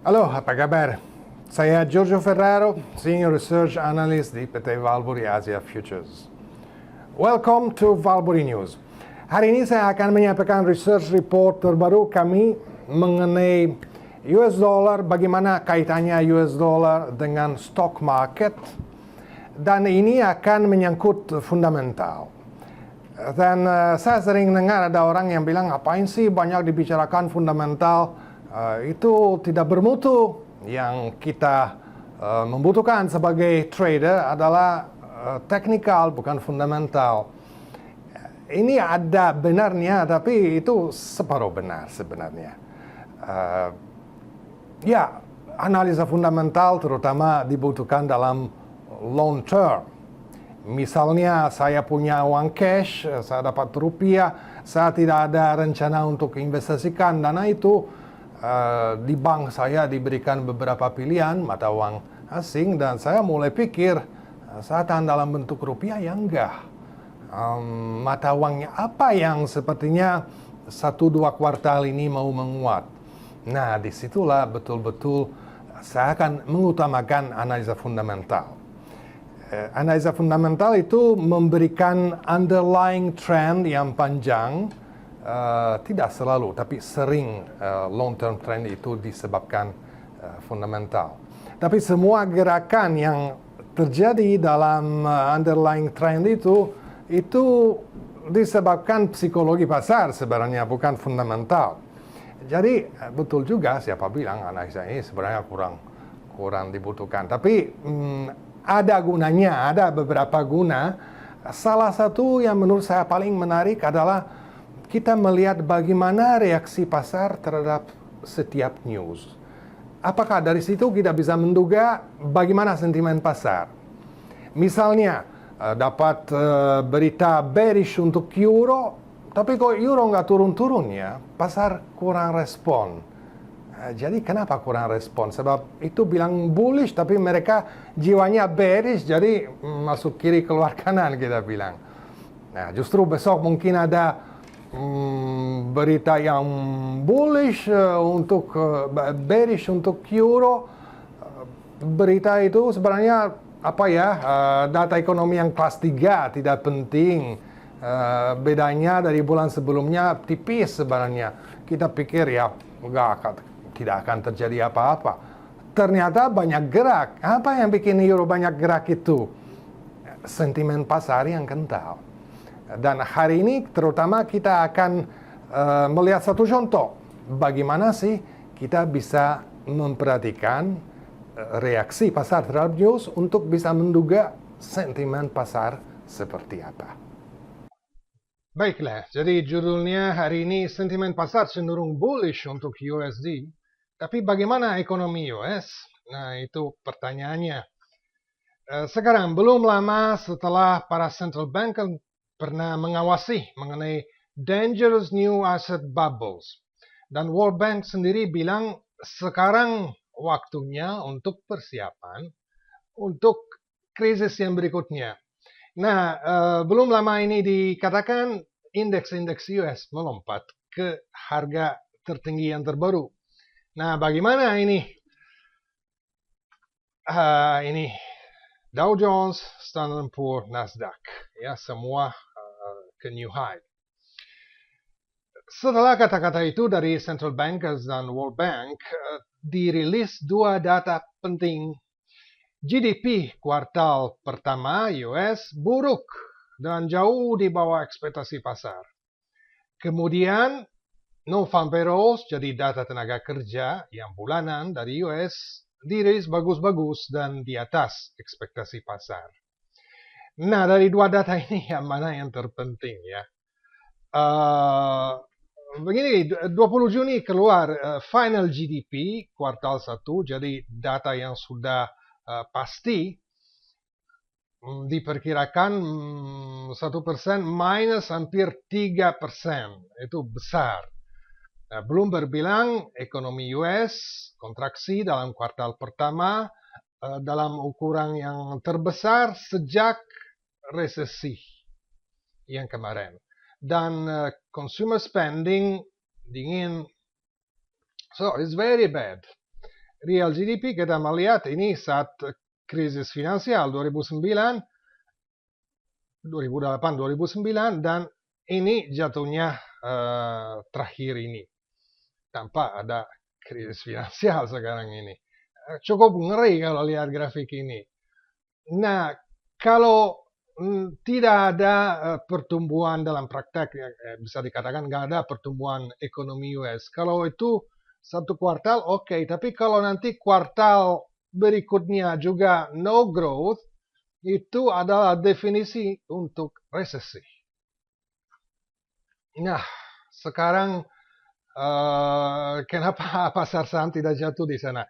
Halo, apa kabar? Saya Giorgio Ferraro, Senior Research Analyst di PT Valbury Asia Futures. Welcome to Valbury News. Hari ini saya akan menyampaikan research report terbaru kami mengenai US dollar, bagaimana kaitannya US dollar dengan stock market, dan ini akan menyangkut fundamental. Dan saya sering dengar ada orang yang bilang, ngapain sih banyak dibicarakan fundamental, itu tidak bermutu. Yang kita membutuhkan sebagai trader adalah teknikal, bukan fundamental. Ini ada benarnya, tapi itu separuh benar sebenarnya. Ya, analisa fundamental terutama dibutuhkan dalam long term. Misalnya saya punya uang cash, saya dapat rupiah, saya tidak ada rencana untuk investasikan dana itu. Di bank saya diberikan beberapa pilihan mata uang asing, dan saya mulai pikir, saya tahan dalam bentuk rupiah ya enggak. Mata uangnya apa yang sepertinya 1-2 kuartal ini mau menguat. Nah, disitulah betul-betul saya akan mengutamakan analisa fundamental. Analisa fundamental itu memberikan underlying trend yang panjang, tidak selalu, tapi sering long term trend itu disebabkan fundamental. Tapi semua gerakan yang terjadi dalam underlying trend itu disebabkan psikologi pasar sebenarnya, bukan fundamental. Jadi betul juga siapa bilang analisa ini sebenarnya kurang dibutuhkan. Tapi ada gunanya, ada beberapa guna. Salah satu yang menurut saya paling menarik adalah kita melihat bagaimana reaksi pasar terhadap setiap news. Apakah dari situ kita bisa menduga bagaimana sentimen pasar? Misalnya, dapat berita bearish untuk euro, tapi kok euro nggak turun-turun ya, pasar kurang respon. Jadi kenapa kurang respon? Sebab itu bilang bullish, tapi mereka jiwanya bearish, jadi masuk kiri keluar kanan kita bilang. Nah, justru besok mungkin ada berita yang bullish untuk bearish untuk euro. Berita itu sebenarnya apa ya, data ekonomi yang kelas 3 tidak penting. Bedanya dari bulan sebelumnya tipis sebenarnya. Kita pikir ya tidak akan terjadi apa-apa. Ternyata banyak gerak. Apa yang bikin euro banyak gerak itu? Sentimen pasar yang kental. Dan hari ini terutama kita akan melihat satu contoh. Bagaimana sih kita bisa memperhatikan reaksi pasar terhadap news untuk bisa menduga sentimen pasar seperti apa. Baiklah, jadi judulnya hari ini sentimen pasar cenderung bullish untuk USD. Tapi bagaimana ekonomi US? Nah, itu pertanyaannya. Sekarang belum lama setelah para central bank pernah mengawasi mengenai dangerous new asset bubbles. Dan World Bank sendiri bilang sekarang waktunya untuk persiapan untuk krisis yang berikutnya. Nah, belum lama ini dikatakan indeks-indeks US melompat ke harga tertinggi yang terbaru. Nah, bagaimana ini? Ini Dow Jones, Standard & Poor's, Nasdaq, ya semua ke new high. Setelah kata-kata itu dari central bankers dan World Bank, dirilis 2 data penting. GDP kuartal pertama US buruk dan jauh di bawah ekspektasi pasar. Kemudian non-farm payrolls, jadi data tenaga kerja yang bulanan dari US, dirilis bagus-bagus dan di atas ekspektasi pasar. Nah, dari 2 data ini yang mana yang terpenting ya? Begini, 20 Juni keluar final GDP kuartal 1, jadi data yang sudah pasti. Diperkirakan 1% minus hampir 3%. Itu besar. Nah, Bloomberg bilang ekonomi US kontraksi dalam kuartal pertama dalam ukuran yang terbesar sejak resesi yang kemarin. Dan consumer spending dingin. So, it's very bad. real GDP kita melihat ini saat krisis finansial 2009, 2008, 2009, dan ini jatuhnya terakhir ini. Tanpa ada krisis finansial sekarang ini. Cukup ngeri kalau lihat grafik ini. Nah, kalau tidak ada pertumbuhan dalam praktek, bisa dikatakan nggak ada pertumbuhan ekonomi US. Kalau itu satu kuartal, oke. Tapi kalau nanti kuartal berikutnya juga no growth, itu adalah definisi untuk resesi. Nah, sekarang kenapa pasar saham tidak jatuh di sana?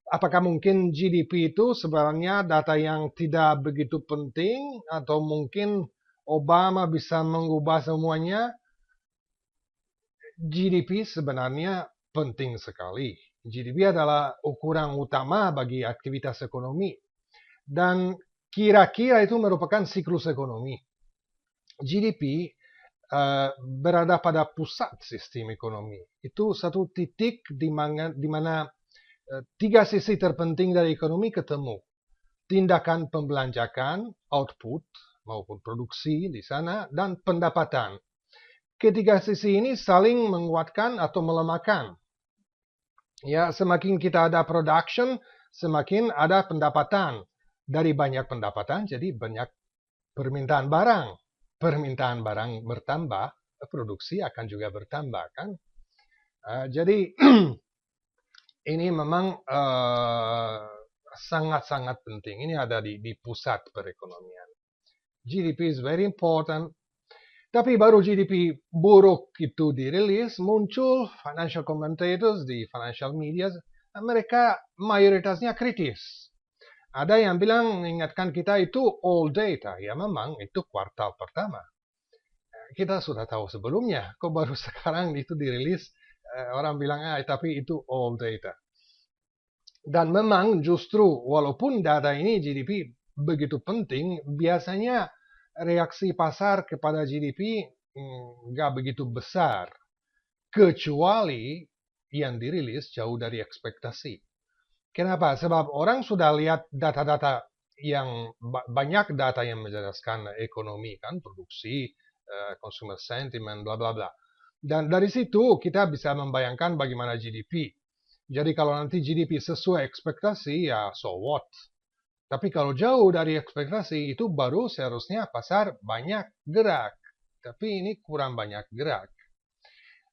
Apakah mungkin GDP itu sebenarnya data yang tidak begitu penting, atau mungkin Obama bisa mengubah semuanya? GDP sebenarnya penting sekali. GDP adalah ukuran utama bagi aktivitas ekonomi. Dan kira-kira itu merupakan siklus ekonomi. GDP berada pada pusat sistem ekonomi. Itu satu titik di mana tiga sisi terpenting dari ekonomi ketemu. Tindakan pembelanjakan, output, maupun produksi di sana, dan pendapatan. Ketiga sisi ini saling menguatkan atau melemahkan. Ya, semakin kita ada production, semakin ada pendapatan. Dari banyak pendapatan, jadi banyak permintaan barang. Permintaan barang bertambah, produksi akan juga bertambah, kan? Jadi ini memang sangat-sangat penting. Ini ada di pusat perekonomian. GDP is very important. Tapi baru GDP buruk itu dirilis, muncul financial commentators di financial media. Mereka mayoritasnya kritis. Ada yang bilang mengingatkan kita itu old data. Ya memang itu kuartal pertama. Kita sudah tahu sebelumnya. Kok baru sekarang itu dirilis? Orang bilang, tapi itu old data. Dan memang justru walaupun data ini GDP begitu penting, biasanya reaksi pasar kepada GDP nggak begitu besar. Kecuali yang dirilis jauh dari ekspektasi. Kenapa? Sebab orang sudah lihat data-data yang banyak data yang menjelaskan ekonomi, kan, produksi, consumer sentiment, bla bla bla. Dan dari situ kita bisa membayangkan bagaimana GDP. Jadi kalau nanti GDP sesuai ekspektasi, ya so what? Tapi kalau jauh dari ekspektasi, itu baru seharusnya pasar banyak gerak. Tapi ini kurang banyak gerak.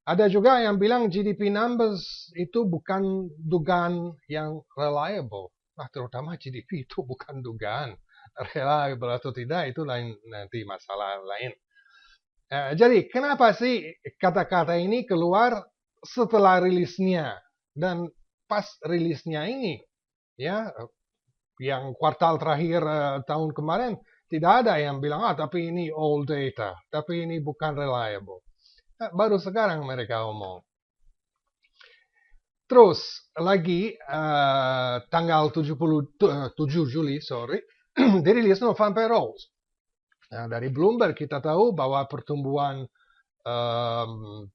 Ada juga yang bilang GDP numbers itu bukan dugaan yang reliable. Nah, terutama GDP itu bukan dugaan. Reliable atau tidak itu nanti masalah lain. Jadi kenapa sih kata-kata ini keluar setelah rilisnya? Dan pas rilisnya ini, ya, yang kuartal terakhir tahun kemarin, tidak ada yang bilang, tapi ini old data, tapi ini bukan reliable. Baru sekarang mereka ngomong. Terus lagi tanggal 7 Juli, dirilis non-farm payrolls. Dari Bloomberg kita tahu bahwa pertumbuhan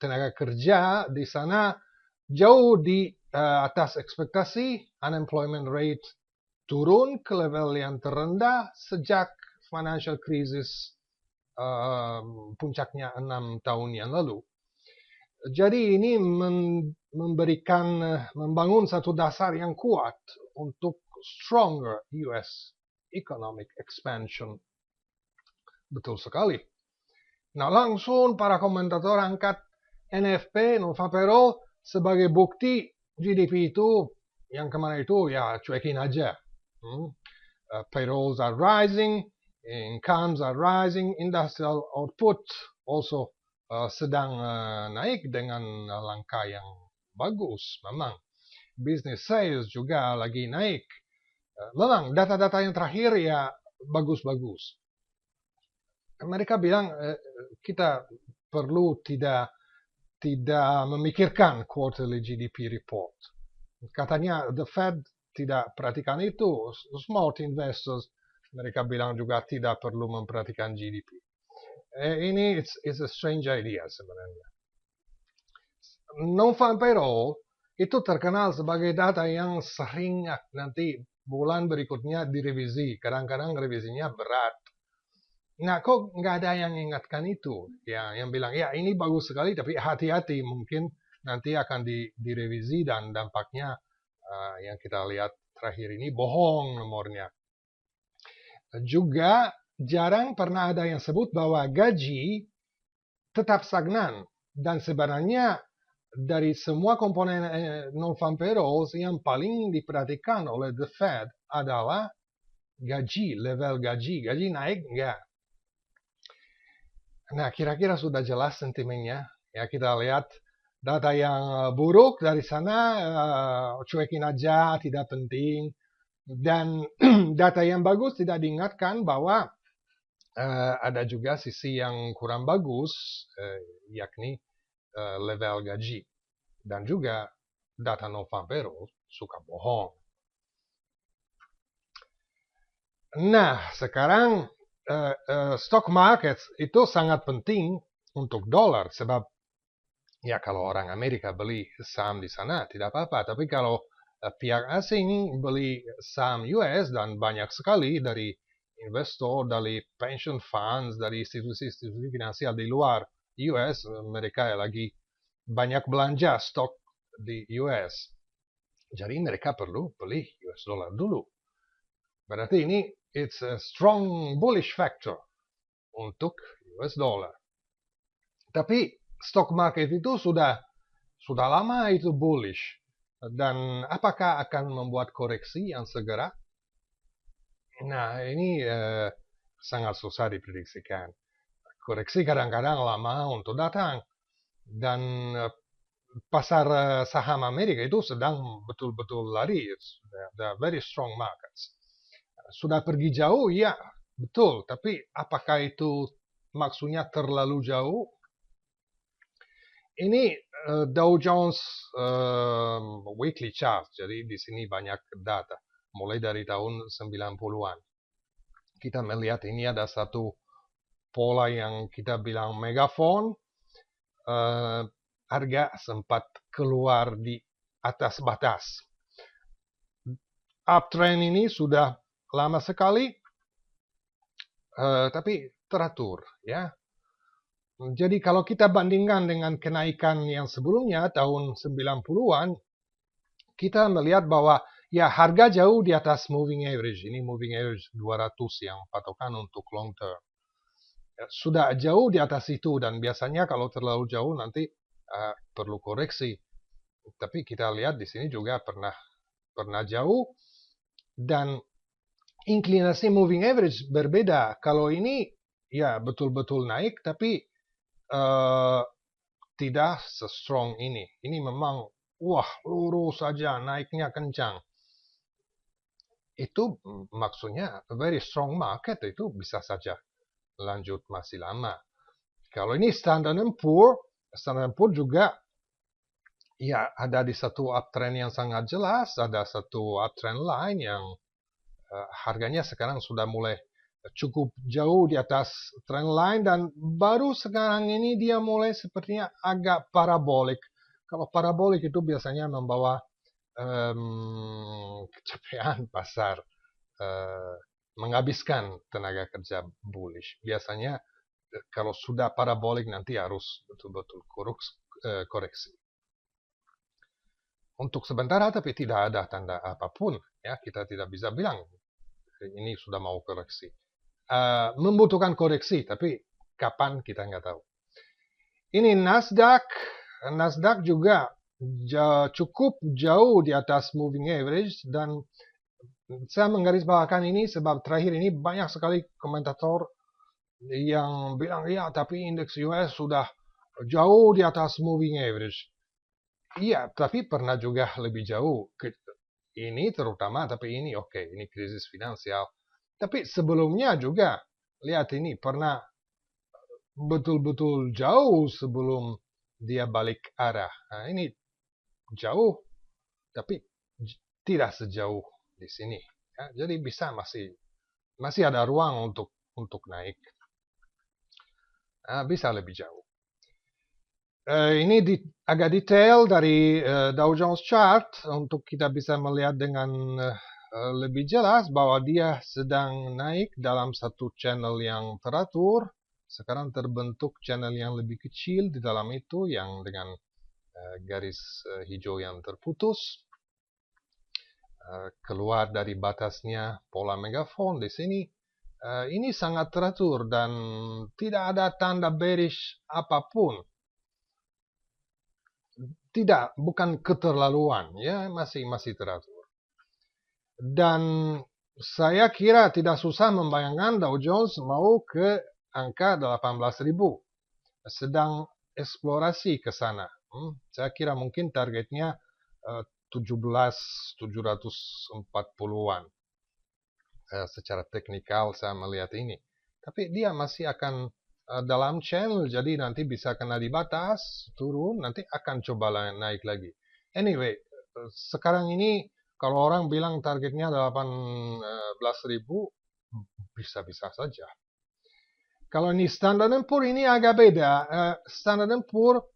tenaga kerja di sana jauh di atas ekspektasi. Unemployment rate turun ke level yang terendah sejak financial crisis puncaknya 6 tahun yang lalu. Jadi ini membangun satu dasar yang kuat untuk stronger US economic expansion. Betul sekali. Nah, langsung para komentator angkat NFP, non-farm payroll, sebagai bukti GDP itu yang kemarin itu ya cuekin aja. Payrolls are rising, incomes are rising, industrial output also sedang naik dengan langkah yang bagus. Memang business sales juga lagi naik. Memang data-data yang terakhir ya bagus-bagus. Mereka bilang kita perlu tidak memikirkan quarterly GDP report. Katanya the Fed tidak perhatikan itu. Smart investors, mereka bilang juga tidak perlu memperhatikan GDP. Ini it's a strange idea sebenarnya. Non-farm payroll itu terkenal sebagai data yang sering nanti bulan berikutnya direvisi. Kadang-kadang revisinya berat. Nah, kok nggak ada yang ingatkan itu? Ya, yang bilang, ya ini bagus sekali, tapi hati-hati, mungkin nanti akan direvisi dan dampaknya yang kita lihat terakhir ini bohong nomornya. Juga jarang pernah ada yang sebut bahwa gaji tetap stagnan. Dan sebenarnya dari semua komponen non-farm payrolls yang paling diperhatikan oleh The Fed adalah gaji, level gaji. Gaji naik enggak? Nah, kira-kira sudah jelas sentimennya. Ya, kita lihat data yang buruk dari sana, cuekin aja, tidak penting. Dan data yang bagus tidak diingatkan bahwa ada juga sisi yang kurang bagus, yakni level gaji. Dan juga data non-farm payroll suka bohong. Nah, sekarang stock market itu sangat penting untuk dolar, sebab ya kalau orang Amerika beli saham di sana tidak apa-apa, tapi kalau pihak asing beli saham US dan banyak sekali dari investor, dari pension funds, dari institusi-institusi finansial di luar US, mereka lagi banyak belanja stok di US. Jadi mereka perlu beli US dollar dulu. Berarti ini it's a strong bullish factor untuk US dollar. Tapi stock market itu sudah lama itu bullish. Dan apakah akan membuat koreksi yang segera? Nah, ini sangat susah diprediksikan. Koreksi kadang-kadang lama untuk datang. Dan pasar saham Amerika itu sedang betul-betul lari. The very strong markets. Sudah pergi jauh, ya betul. Tapi apakah itu maksudnya terlalu jauh? Ini Dow Jones weekly chart. Jadi di sini banyak data. Mulai dari tahun 90-an. Kita melihat ini ada satu pola yang kita bilang megaphone. Harga sempat keluar di atas batas. Uptrend ini sudah lama sekali, tapi teratur, ya. Jadi kalau kita bandingkan dengan kenaikan yang sebelumnya tahun 90-an, kita melihat bahwa ya harga jauh di atas moving average. Ini moving average 200 yang patokan untuk long term. Sudah jauh di atas itu dan biasanya kalau terlalu jauh nanti perlu koreksi. Tapi kita lihat di sini juga pernah jauh dan inklinasi moving average berbeda. Kalau ini ya betul-betul naik, tapi tidak se-strong ini. Ini memang wah lurus saja, naiknya kencang. Itu maksudnya very strong market itu bisa saja lanjut masih lama. Kalau ini Standard & Poor juga ya ada di satu uptrend yang sangat jelas, ada satu uptrend line yang harganya sekarang sudah mulai cukup jauh di atas trend line dan baru sekarang ini dia mulai sepertinya agak parabolik. Kalau parabolik itu biasanya membawa kecapean pasar, menghabiskan tenaga kerja bullish. Biasanya kalau sudah parabolik nanti harus betul-betul koreksi. Untuk sementara tapi tidak ada tanda apapun, ya kita tidak bisa bilang ini sudah mau koreksi. Membutuhkan koreksi, tapi kapan kita nggak tahu. Ini Nasdaq juga cukup jauh di atas moving average dan saya menggarisbawakan ini sebab terakhir ini banyak sekali komentator yang bilang ya tapi indeks US sudah jauh di atas moving average. Iya, tapi pernah juga lebih jauh. Ini terutama, tapi ini oke, ini krisis finansial. Tapi sebelumnya juga, lihat ini pernah betul-betul jauh sebelum dia balik arah. Nah, ini jauh, tapi tidak sejauh di sini. Ya, jadi bisa masih ada ruang untuk naik. Nah, bisa lebih jauh. Ini agak detail dari Dow Jones Chart untuk kita bisa melihat dengan lebih jelas bahwa dia sedang naik dalam satu channel yang teratur. Sekarang terbentuk channel yang lebih kecil di dalam itu yang dengan garis hijau yang terputus. Keluar dari batasnya pola megafon di sini. Ini sangat teratur dan tidak ada tanda bearish apapun. Tidak, bukan keterlaluan, ya masih teratur. Dan saya kira tidak susah membayangkan Dow Jones mau ke angka 18.000. Sedang eksplorasi ke sana. Saya kira mungkin targetnya 17.740-an. Secara teknikal saya melihat ini. Tapi dia masih akan dalam channel, jadi nanti bisa kena di batas, turun, nanti akan coba naik lagi. Anyway, sekarang ini kalau orang bilang targetnya 18.000, bisa-bisa saja. Kalau ini Standard & Poor's ini agak beda. Standard & Poor's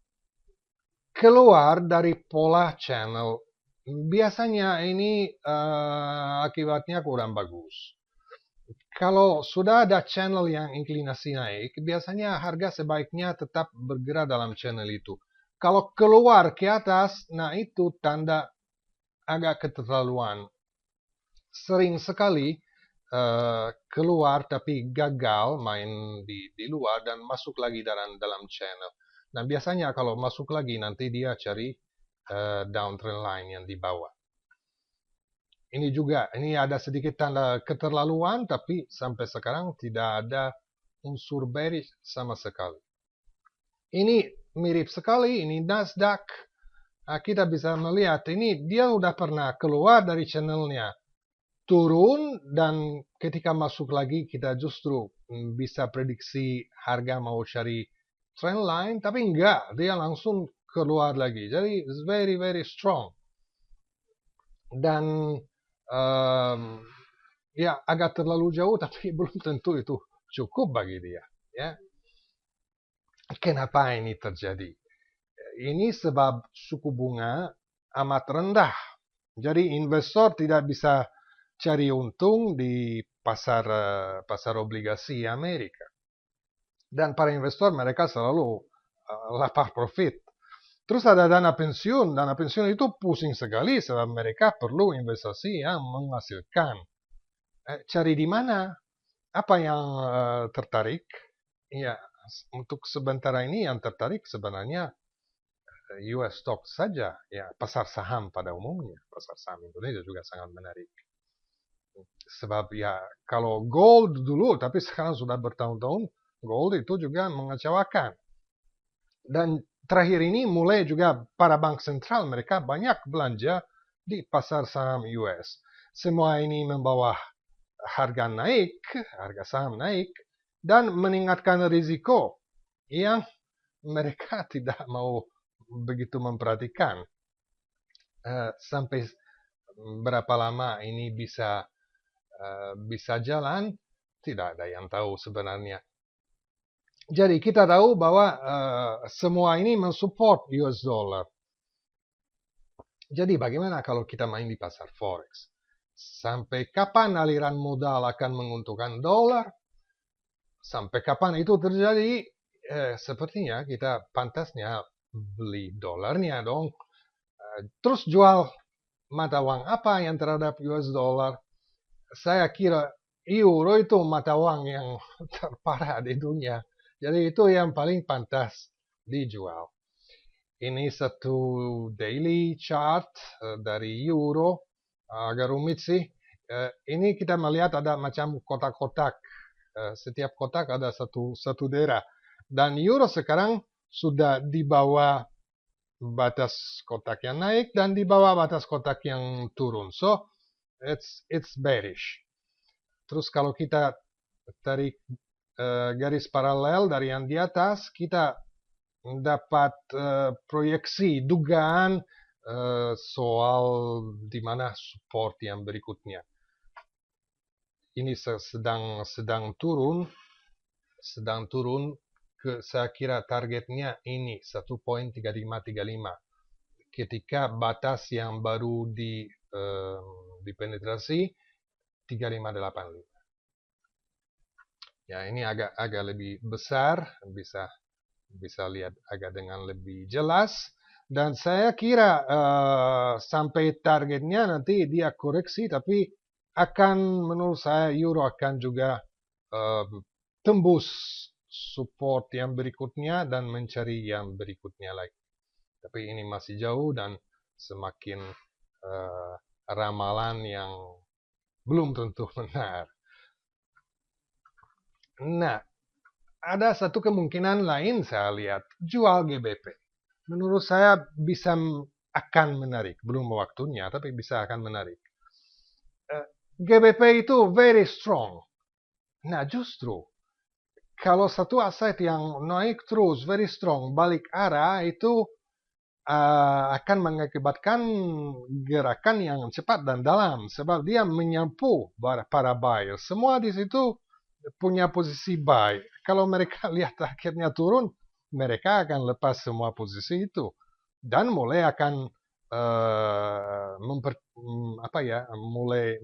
keluar dari pola channel. Biasanya ini akibatnya kurang bagus. Kalau sudah ada channel yang inklinasi naik, biasanya harga sebaiknya tetap bergerak dalam channel itu. Kalau keluar ke atas, nah itu tanda agak keterlaluan. Sering sekali keluar tapi gagal main di luar dan masuk lagi dalam channel. Nah biasanya kalau masuk lagi nanti dia cari downtrend line yang di bawah. Ini juga, ini ada sedikit tanda keterlaluan, tapi sampai sekarang tidak ada unsur bearish sama sekali. Ini mirip sekali, ini Nasdaq. Kita bisa melihat, ini dia udah pernah keluar dari channelnya, turun, dan ketika masuk lagi kita justru bisa prediksi harga mau cari trend line, tapi enggak, dia langsung keluar lagi. Jadi, it's very, very strong. Dan ya agak terlalu jauh tapi belum tentu itu cukup bagi dia, ya. Kenapa ini terjadi? Ini sebab suku bunga amat rendah. Jadi investor tidak bisa cari untung di pasar obligasi Amerika. Dan para investor mereka selalu lapar profit. Terus ada dana pensiun itu pusing sekali sebab mereka perlu investasi yang menghasilkan. Cari di mana? Apa yang tertarik? Ya, untuk sementara ini yang tertarik sebenarnya US stock saja, ya pasar saham pada umumnya. Pasar saham Indonesia juga sangat menarik. Sebab ya kalau gold dulu, tapi sekarang sudah bertahun-tahun, gold itu juga mengecewakan. Dan terakhir ini mulai juga para bank sentral mereka banyak belanja di pasar saham US. Semua ini membawa harga naik, harga saham naik, dan meningkatkan risiko yang mereka tidak mau begitu memperhatikan. Sampai berapa lama ini bisa jalan, tidak ada yang tahu sebenarnya. Jadi kita tahu bahwa semua ini mensupport US dollar. Jadi bagaimana kalau kita main di pasar forex? Sampai kapan aliran modal akan menguntungkan dolar? Sampai kapan itu terjadi? Sepertinya kita pantasnya beli dolarnya dong. Terus jual mata uang apa yang terhadap US dollar? Saya kira euro itu mata uang yang terparah di dunia. Jadi itu yang paling pantas dijual. Ini satu daily chart dari euro, agak rumit sih. Ini kita melihat ada macam kotak-kotak. Setiap kotak ada satu daerah. Dan euro sekarang sudah di bawah batas kotak yang naik dan di bawah batas kotak yang turun. So, it's bearish. Terus kalau kita tarik garis paralel dari yang di atas, kita dapat proyeksi, dugaan soal di mana support yang berikutnya. Ini sedang turun saya kira targetnya ini 1.3535. Ketika batas yang baru dipenetrasi 3585. Ya, ini agak lebih besar, bisa lihat agak dengan lebih jelas. Dan saya kira sampai targetnya nanti dia koreksi, tapi menurut saya euro akan juga tembus support yang berikutnya dan mencari yang berikutnya lagi. Tapi ini masih jauh dan semakin ramalan yang belum tentu benar. Nah, ada satu kemungkinan lain saya lihat, jual GBP. Menurut saya akan menarik. Belum waktunya, tapi bisa akan menarik. GBP itu very strong. Nah, justru kalau satu aset yang naik terus, very strong, balik arah, itu akan mengakibatkan gerakan yang cepat dan dalam. Sebab dia menyapu para buyer. Semua di situ punya posisi buy. Kalau mereka lihat akhirnya turun, mereka akan lepas semua posisi itu. Dan mulai akan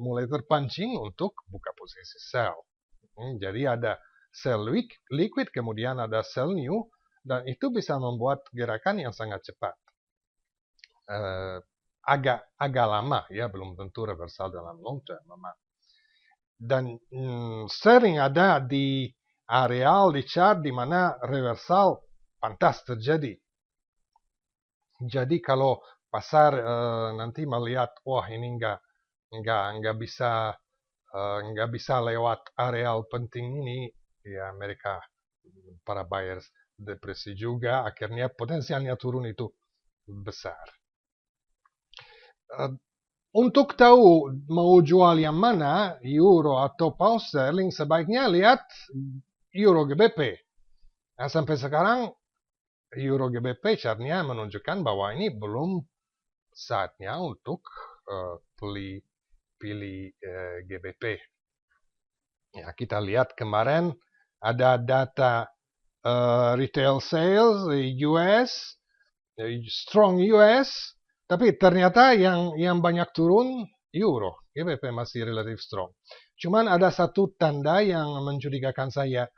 mulai terpancing untuk buka posisi sell. Jadi ada sell liquid, kemudian ada sell new, dan itu bisa membuat gerakan yang sangat cepat. Agak lama, ya, belum tentu reversal dalam long term memang. Dan sering ada di areal di chart di mana reversal pantas terjadi. Jadi kalau pasar nanti melihat, wah ini nggak bisa lewat areal penting ini, ya mereka para buyers depresi juga, akhirnya potensialnya turun itu besar. Untuk tahu mau jual yang mana, euro atau pound sterling, sebaiknya lihat euro GBP. Nah, sampai sekarang euro GBP chartnya menunjukkan bahwa ini belum saatnya untuk pilih GBP. Ya, kita lihat kemarin ada data retail sales US, strong US. Tapi ternyata yang banyak turun euro, GBP masih relatif strong. Cuman ada satu tanda yang mencurigakan saya.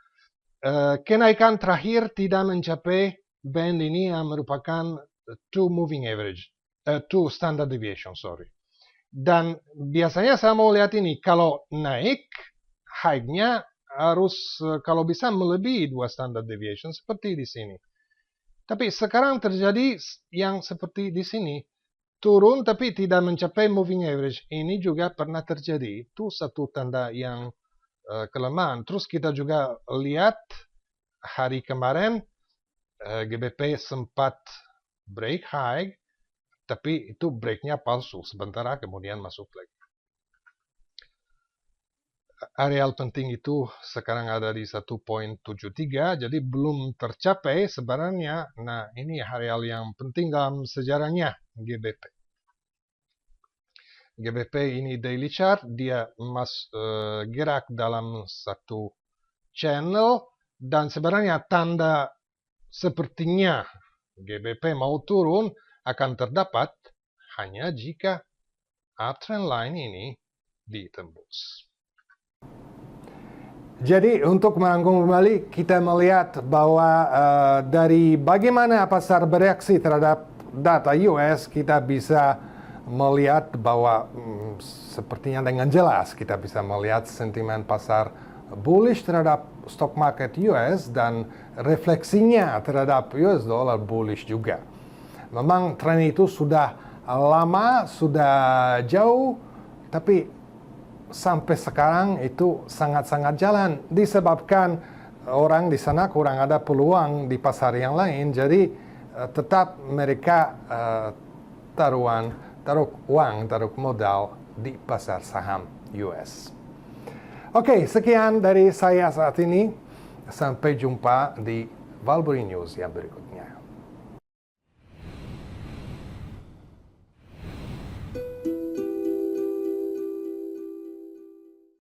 Kenaikan terakhir tidak mencapai band ini yang merupakan two standard deviation, sorry. Dan biasanya saya mau lihat ini, kalau naik, high-nya harus kalau bisa melebihi 2 standard deviation seperti di sini. Tapi sekarang terjadi yang seperti di sini. Turun tapi tidak mencapai moving average. Ini juga pernah terjadi. Itu satu tanda yang kelemahan. Terus kita juga lihat hari kemarin GBP sempat break high, tapi itu breaknya palsu. Sementara kemudian masuk lagi. Areal penting itu sekarang ada di 1.73, jadi belum tercapai sebenarnya. Nah, ini areal yang penting dalam sejarahnya GBP. GBP ini daily chart, dia gerak dalam satu channel, dan sebenarnya tanda sepertinya GBP mau turun akan terdapat hanya jika uptrend line ini ditembus. Jadi untuk merangkum kembali, kita melihat bahwa dari bagaimana pasar bereaksi terhadap data US, kita bisa melihat bahwa sepertinya dengan jelas kita bisa melihat sentimen pasar bullish terhadap stock market US dan refleksinya terhadap US dollar bullish juga. Memang tren itu sudah lama, sudah jauh, tapi sampai sekarang itu sangat-sangat jalan disebabkan orang di sana kurang ada peluang di pasar yang lain. Jadi tetap mereka taruh modal di pasar saham US. Oke, sekian dari saya saat ini. Sampai jumpa di Valbury News yang berikutnya.